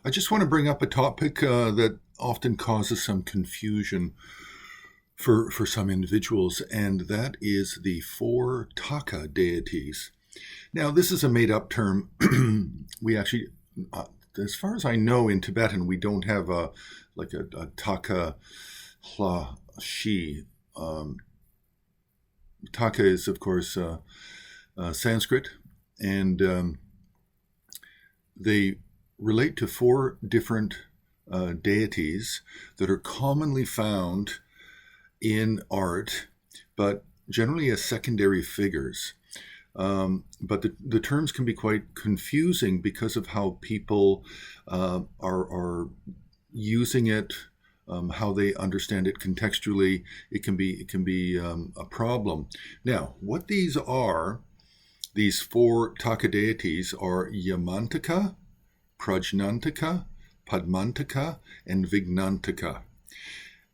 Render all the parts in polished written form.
I just want to bring up a topic that often causes some confusion for some individuals, and that is the four Taka deities. Now, this is a made up term. We actually, as far as I know, in Tibetan, we don't have a Taka Hla Shi. Taka is, of course, Sanskrit, and they relate to four different deities that are commonly found in art, but generally as secondary figures. But the terms can be quite confusing because of how people are using it, how they understand it contextually. It can be a problem. Now, what these four Taka deities are Yamantaka, Prajnantaka, Padmantaka, and Vighnantaka.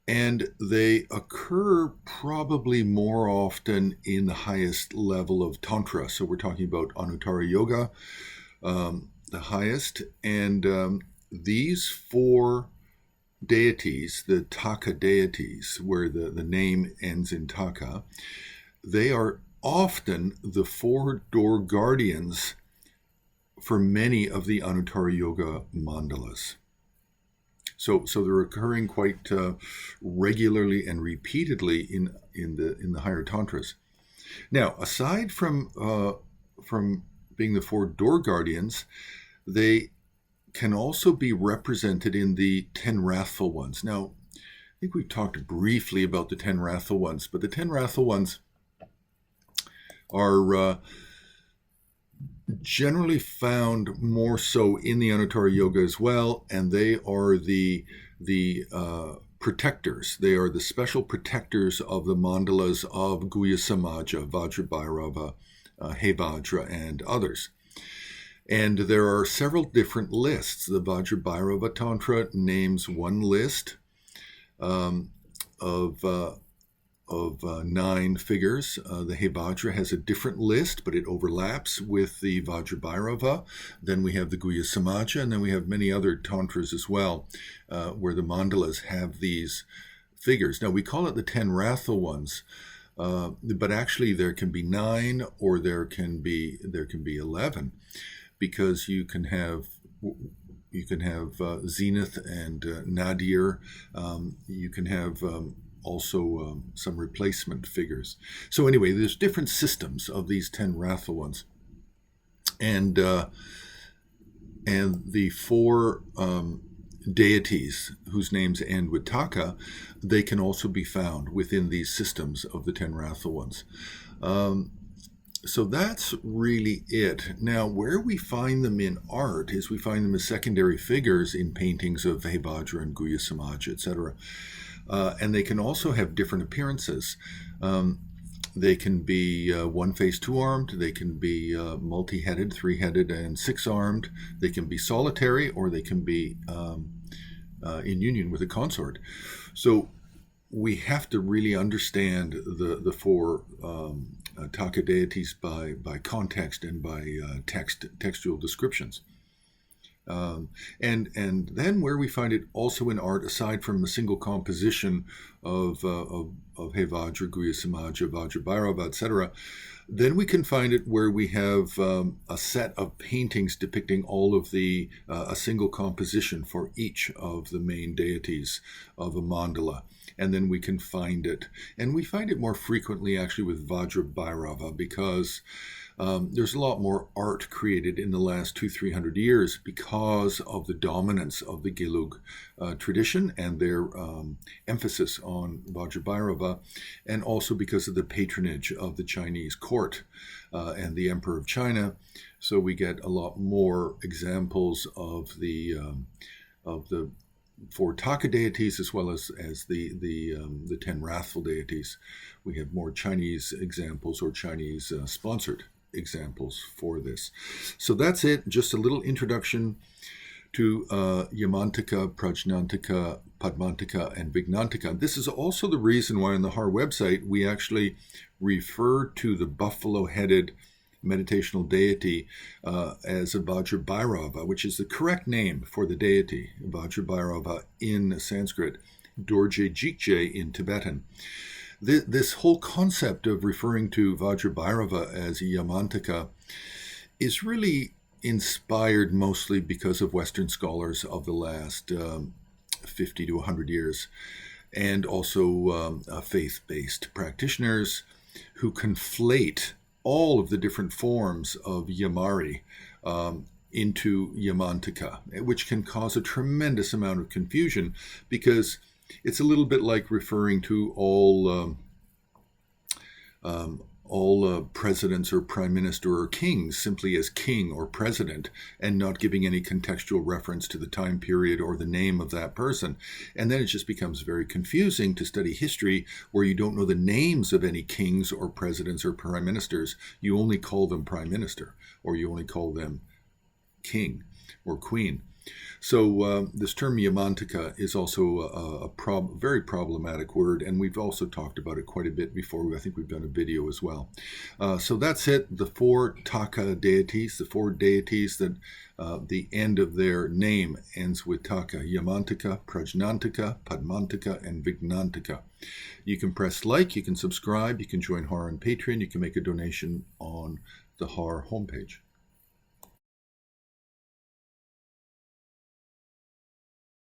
And they occur probably more often in the highest level of Tantra. So we're talking about Anuttara Yoga, the highest. And these four deities, the Taka deities, where the name ends in Taka, they are often the four door guardians for many of the Anuttara Yoga mandalas. So they're occurring quite regularly and repeatedly in the higher tantras. Now, aside from being the four door guardians, they can also be represented in the Ten Wrathful Ones. Now, I think we've talked briefly about the Ten Wrathful Ones, but the Ten Wrathful Ones are generally found more so in the Anuttara Yoga as well, and they are the protectors. They are the special protectors of the mandalas of Guhya Samaja, Vajra, Hevajra, and others. And there are several different lists. The Vajra Tantra names one list of 9 figures. The Hevajra has a different list, but it overlaps with the Vajra. Then we have the Guhya Samaja, and then we have many other tantras as well, where the mandalas have these figures. Now, we call it the Ten Wrathful Ones, but actually there can be 9 or there can be 11, because you can have Zenith and Nadir. You can have also some replacement figures. So anyway, there's different systems of these 10 Wrathful Ones. And the four deities whose names end with Taka, they can also be found within these systems of the 10 Wrathful Ones. So that's really it. Now, where we find them in art is we find them as secondary figures in paintings of Hevajra and Guhya Samaja, etc. And they can also have different appearances. They can be one-faced, two-armed. They can be multi-headed, three-headed, and six-armed. They can be solitary, or they can be in union with a consort. So we have to really understand the four Taka deities by context and by textual descriptions. And then where we find it also in art, aside from a single composition of Hevajra, Guhya Samaja, Vajra, etc., then we can find it where we have a set of paintings depicting all of a single composition for each of the main deities of a mandala. And then we can find it. And we find it more frequently actually with Vajra, because there's a lot more art created in the last 200-300 years because of the dominance of the Gelug tradition and their emphasis on Vajra, and also because of the patronage of the Chinese court and the Emperor of China. So we get a lot more examples of the four Taka deities as well as the 10 Wrathful deities. We have more Chinese examples or Chinese sponsored examples for this. So that's it. Just a little introduction to Yamantaka, Prajnantaka, Padmantaka, and Vighnantaka. This is also the reason why on the HAR website we actually refer to the buffalo-headed meditational deity as a Vajra, which is the correct name for the deity, Vajra in Sanskrit, Dorje Jikje in Tibetan. This whole concept of referring to Vajra as Yamantaka is really inspired mostly because of Western scholars of the last 50 to 100 years, and also faith-based practitioners who conflate all of the different forms of Yamari into Yamantaka, which can cause a tremendous amount of confusion, because it's a little bit like referring to all presidents or prime minister or kings simply as king or president, and not giving any contextual reference to the time period or the name of that person. And then it just becomes very confusing to study history where you don't know the names of any kings or presidents or prime ministers. You only call them prime minister, or you only call them king or queen. So this term Yamantaka is also a very problematic word, and we've also talked about it quite a bit before. I think we've done a video as well. So that's it. The 4 Taka deities, the 4 deities that the end of their name ends with Taka: Yamantaka, Prajnantaka, Padmantaka, and Vighnantaka. You can press like, you can subscribe, you can join HAR on Patreon, you can make a donation on the HAR homepage.